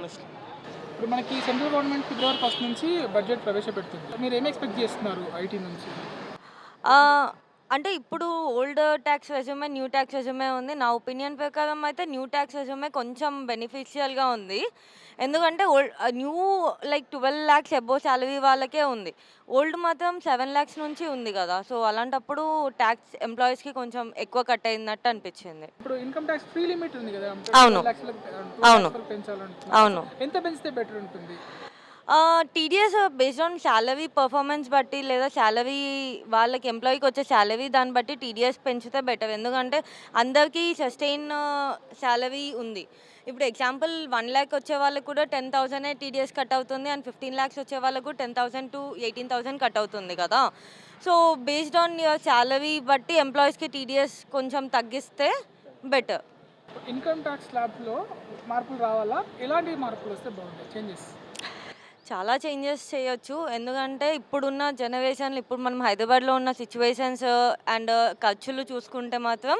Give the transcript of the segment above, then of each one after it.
Honestly. ఇప్పుడు మనకి central government ఫిబ్రవరి 1 నుంచి బడ్జెట్ ప్రవేశపెడుతుంది. మీరు ఏమి ఎక్స్‌పెక్ట్ చేస్తున్నారు ఐటీ నుంచి? ఆహ్, అంటే ఇప్పుడు old talks resume, new talks resume ఉంది. నా ఒపీనియన్ ప్రకారం అయితే న్యూ టాక్స్ రెజ్యూమే కొంచెం బెనిఫిషియల్‌గా ఉంది. ఎందుకంటే న్యూ లైక్ 12,00,000 అబోవ్ సాలరీ వాళ్ళకే ఉంది. ఓల్డ్ మాత్రం 7,00,000 నుంచి ఉంది గదా! సో, అలాంటప్పుడు టాక్స్ ఎంప్లాయీస్‌కి కొంచెం ఎక్కువ కట్ అయిందట్టు అనిపిచ్చింది. ఇప్పుడు ఇన్‌కమ్ టాక్స్ ఫ్రీ లిమిట్ ఉంది కదా! అవును. 12,00,000 అవును. వరకు పెంచాలంటున్నారు. అవును. ఎంత పెంచితే బెటర్ ఉంటుంది? TDS based on salary performance బట్టి లేదా సాలరీ వాళ్ళకి ఎంప్లాయీకి వచ్చే సాలరీ దాన్ని బట్టి టీడీఎస్ పెంచితే బెటర్. ఎందుకంటే అందరికీ సస్టైన్ సాలరీ ఉంది. ఇప్పుడు ఎగ్జాంపుల్ 1,00,000 వచ్చే వాళ్ళకి కూడా 10,000 టీడీఎస్ కట్ అవుతుంది. అండ్ 15,00,000 వచ్చే వాళ్ళకు 10,000-18,000 కట్ అవుతుంది కదా! So, based on your salary బట్టి ఎంప్లాయీస్‌కి టీడీఎస్ కొంచెం తగ్గిస్తే బెటర్. ఇన్‌కమ్ టాక్స్ స్లాబ్‌లో మార్పులు రావాలా? ఎలాంటి మార్పులు వస్తే బాగుంటాయి చేంజెస్? చాలా చేంజెస్ చేయొచ్చు. ఎందుకంటే ఇప్పుడున్న జనరేషన్‌లో ఇప్పుడు మనం హైదరాబాద్‌లో ఉన్న సిట్యుయేషన్స్ అండ్ ఖర్చులు చూసుకుంటే మాత్రం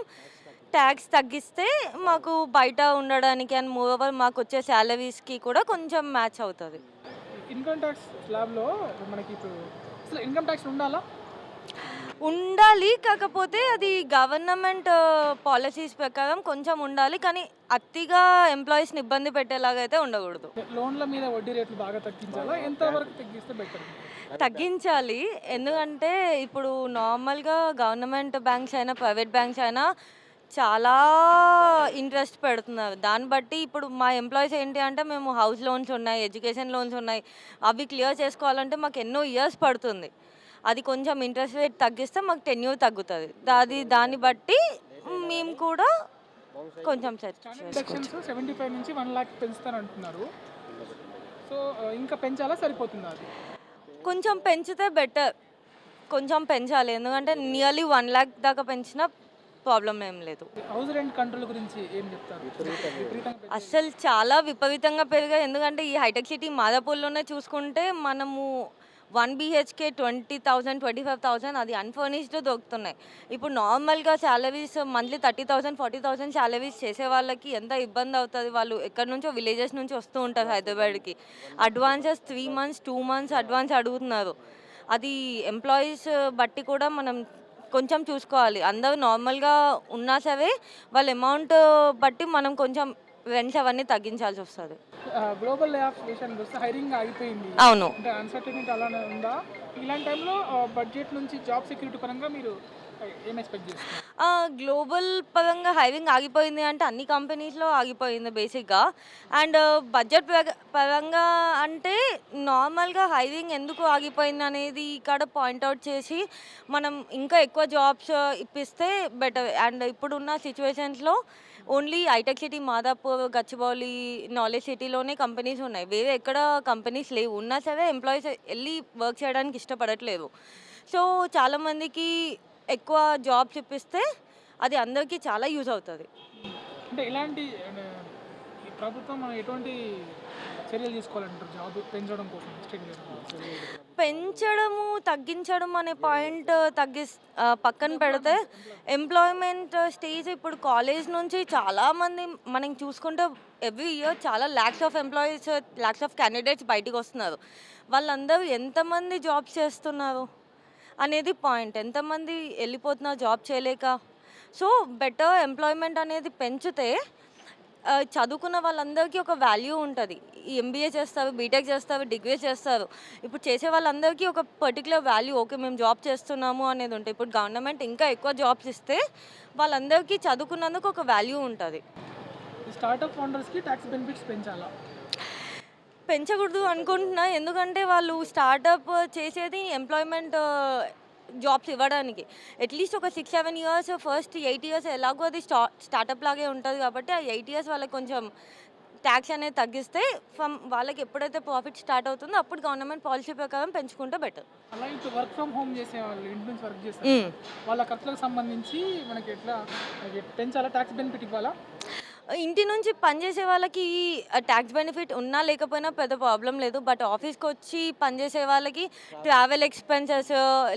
ట్యాక్స్ తగ్గిస్తే మాకు బయట ఉండడానికి అండ్ మోరోవర్ మాకొచ్చే సాలరీస్‌కి కూడా కొంచెం మ్యాచ్ అవుతది. ఇన్‌కమ్ టాక్స్ స్లాబ్‌లో మనకి ఇప్పుడు అసలు ఇన్‌కమ్ టాక్స్ ఉండాలా? ఉండాలి. కాకపోతే అది గవర్నమెంట్ పాలిసీస్ ప్రకారం కొంచెం ఉండాలి. కానీ అతిగా ఎంప్లాయీస్‌ని ఇబ్బంది పెట్టేలాగా అయితే ఉండకూడదు. లోన్ల మీద వడ్డీ రేట్లు బాగా తగ్గించాలా? ఎంత వరకు తగ్గిస్తే బెటర్? తగ్గించాలి. ఎందుకంటే ఇప్పుడు నార్మల్‌గా గవర్నమెంట్ బ్యాంక్స్ అయినా, ప్రైవేట్ బ్యాంక్స్ అయినా చాలా ఇంట్రెస్ట్ పెడుతున్నారు. దాన్ని బట్టి ఇప్పుడు మా ఎంప్లాయీస్ ఏంటి అంటే మేము హౌస్ లోన్స్ ఉన్నాయి, ఎడ్యుకేషన్ లోన్స్ ఉన్నాయి. అవి క్లియర్ చేసుకోవాలంటే మాకు ఎన్నో ఇయర్స్ పడుతుంది. అది కొంచెం ఇంట్రెస్ట్ రేట్ తగ్గిస్తే మాకు టెన్యూర్ తగ్గుతది. దాన్ని బట్టి మేము కూడా కొంచెం సెట్ డిడక్షన్స్ చేసుకోవచ్చు. 75 నుంచి 1,00,000 పెంచుతారంటున్నారు. సో, ఇంకా పెంచాలా? సరిపోతుందా అది? కొంచెం పెంచితే బెటర్. కొంచెం పెంచాలి. ఎందుకంటే నియర్లీ 1,00,000 దాకా పెంచినా ప్రాబ్లమ్ ఏం లేదు. హౌస్ రెంట్ కంట్రోల్ గురించి ఏం చెప్తారు? విపరీతంగా అస్సలు చాలా విపరీతంగా పెరిగాయి. ఎందుకంటే ఈ హైటెక్ సిటీ మాదాపూర్‌లోనే చూసుకుంటే మనము 1 బీహెచ్‌కే 20,000, 25,000 అది అన్‌ఫర్నిష్డ్ దొరుకుతున్నాయి. ఇప్పుడు నార్మల్‌గా సాలరీస్ మంత్లీ 30,000, 40,000 సాలరీస్ చేసే వాళ్ళకి ఎంత ఇబ్బంది అవుతది. వాళ్ళు ఎక్కడి నుంచో విలేజెస్ నుంచి వస్తూ ఉంటారు హైదరాబాద్‌కి. అడ్వాన్సెస్ 3 మంత్స్, 2 మంత్స్ అడ్వాన్స్ అడుగుతున్నారు. అది ఎంప్లాయీస్ బట్టి కూడా మనం కొంచెం చూసుకోవాలి. అందరూ నార్మల్‌గా ఉన్నా సరే వాళ్ళ అమౌంట్ బట్టి మనం కొంచెం రెంట్స్ అవన్నీ తగ్గించాల్సొస్తది. గ్లోబల్ లే ఆఫ్ విషయానికి వస్తే హైరింగ్ ఆగిపోయింది. అవును. అంటే అన్‌సర్టెనిటీ అలానే ఉందా? ఇలాంటి టైంలో బడ్జెట్ నుంచి జాబ్ సెక్యూరిటీ పరంగా మీరు ఏం ఎక్స్‌పెక్ట్ చేస్తున్నారు? గ్లోబల్ పరంగా హైరింగ్ ఆగిపోయింది అంటే అన్ని కంపెనీస్‌లో ఆగిపోయింది బేసిక్‌గా. అండ్ బడ్జెట్ పరంగా అంటే నార్మల్‌గా హైరింగ్ ఎందుకు ఆగిపోయిందనేది ఇక్కడ పాయింట్ ఔట్ చేసి మనం ఇంకా ఎక్కువ జాబ్స్ ఇప్పిస్తే బెటర్. అండ్ ఇప్పుడున్న సిట్యుయేషన్స్‌లో only hi tech city, Madhapur, Gachibowli, knowledge సిటీలోనే కంపెనీస్ ఉన్నాయి. వేరే ఎక్కడ కంపెనీస్ లేవు. ఉన్నా సరే ఎంప్లాయీస్ ఎళ్లి వర్క్ చేయడానికి ఇష్టపడట్లేదు. సో, చాలామందికి ఎక్కువ జాబ్స్ ఇప్పిస్తే అది అందరికీ చాలా యూజ్ అవుతది. అంటే ఇలాంటి ఈ ప్రభుత్వం ఎటువంటి చర్యలు తీసుకోవాలంటారు జాబ్ పెంచడం కోసం, ఎక్స్‌టెండ్ చేయడం కోసం? పెంచడము, తగ్గించడం అనే పాయింట్ పక్కన పెడితే ఎంప్లాయ్‌మెంట్ స్టేజ్ ఇప్పుడు కాలేజ్ నుంచి చాలామంది మనం చూసుకుంటే ఎవ్రీ ఇయర్ చాలా lakhs of employees, lakhs of candidates బయటికొస్తున్నారు. వాళ్ళందరూ ఎంతమంది జాబ్స్ చేస్తున్నారు అనేది పాయింట్. ఎంతమంది ఎళ్ళిపోతున్నారు జాబ్ చేయలేక. సో, బెటర్ ఎంప్లాయ్‌మెంట్ అనేది పెంచితే చదువుకున్న వాళ్ళందరికీ ఒక వాల్యూ ఉంటది. ఈ ఎంబీఏ చేస్తారు, బీటెక్ చేస్తారు, డిగ్రీ చేస్తారు. ఇప్పుడు చేసే వాళ్ళందరికీ ఒక పర్టిక్యులర్ వాల్యూ ఓకే మేము జాబ్ చేస్తున్నాము అనేది ఉంటది. ఇప్పుడు గవర్నమెంట్ ఇంకా ఎక్కువ జాబ్స్ ఇస్తే వాళ్ళందరికీ చదువుకున్నందుకు ఒక వాల్యూ ఉంటది. ఈ స్టార్టప్ ఫౌండర్స్‌కి టాక్స్ బెనిఫిట్స్ పెంచాలా? పెంచకూడదు అనుకుంటున్నా. ఎందుకంటే వాళ్ళు స్టార్టప్ చేసేది ఎంప్లాయ్‌మెంట్ జాబ్స్ ఇవ్వడానికి. అట్‌లీస్ట్ ఒక 6, 7 ఇయర్స్ ఫస్ట్ 8 ఇయర్స్ ఎలాగో అది స్టార్టప్ లాగే ఉంటది కాబట్టి ఆ 8 ఇయర్స్ వాళ్ళకి కొంచెం టాక్స్ అనేది తగ్గిస్తే వాళ్ళకి ఎప్పుడైతే ప్రాఫిట్ స్టార్ట్ అవుతుందో అప్పుడు గవర్నమెంట్ పాలసీ ప్రకారం పెంచుకుంటే బెటర్. అలాగే ఇప్పుడు వర్క్ ఫ్రమ్ హోమ్ చేసేవాళ్ళు, ఇంటి నుంచి వర్క్ చేస్తారు. హ్మ్. వాళ్ళ ఖర్చులకు సంబంధించి మనకి ఎట్లా పెంచాలా? టాక్స్ బెనిఫిట్ ఇవ్వాలా? ఇంటి నుంచి పనిచేసే వాళ్ళకి టాక్స్ బెనిఫిట్ ఉన్నా లేకపోయినా పెద్ద ప్రాబ్లమ్ లేదు. బట్ ఆఫీస్‌కొచ్చి పనిచేసే వాళ్ళకి ట్రావెల్ ఎక్స్‌పెన్సెస్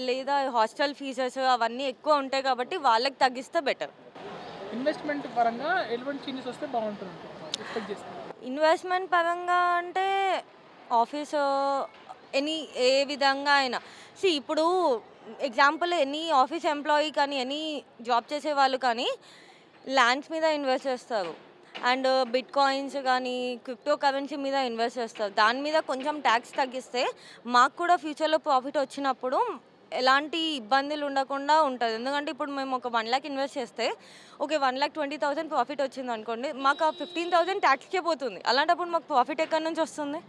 లేదా హాస్టల్ ఫీజెస్ అవన్నీ ఎక్కువ ఉంటాయి కాబట్టి వాళ్ళకి తగ్గిస్తే బెటర్. ఇన్వెస్ట్‌మెంట్ పరంగా ఎటువంటి చేంజెస్ వస్తే బాగుంటుంది ఎక్స్‌పెక్ట్ చేస్తున్నారు? ఇన్వెస్ట్మెంట్ పరంగా అంటే ఆఫీస్ ఏ విధంగా అయినా ఇప్పుడు ఎగ్జాంపుల్ ఎనీ ఆఫీస్ ఎంప్లాయీ కానీ ఎనీ జాబ్ చేసే వాళ్ళు కానీ ల్యాండ్స్ మీద ఇన్వెస్ట్ చేస్తారు అండ్ బిట్ కాయిన్స్ కానీ క్రిప్టో కరెన్సీ మీద ఇన్వెస్ట్ చేస్తారు. దాని మీద కొంచెం ట్యాక్స్ తగ్గిస్తే మాకు కూడా ఫ్యూచర్లో ప్రాఫిట్ వచ్చినప్పుడు ఎలాంటి ఇబ్బందులు ఉండకుండా ఉంటుంది. ఎందుకంటే ఇప్పుడు మేము ఒక 1,00,000 ఇన్వెస్ట్ చేస్తే ఓకే 1,20,000 ప్రాఫిట్ వచ్చింది అనుకోండి, మాకు ఆ 15,000 ట్యాక్స్కే పోతుంది. అలాంటప్పుడు మాకు ప్రాఫిట్ ఎక్కడి నుంచి వస్తుంది?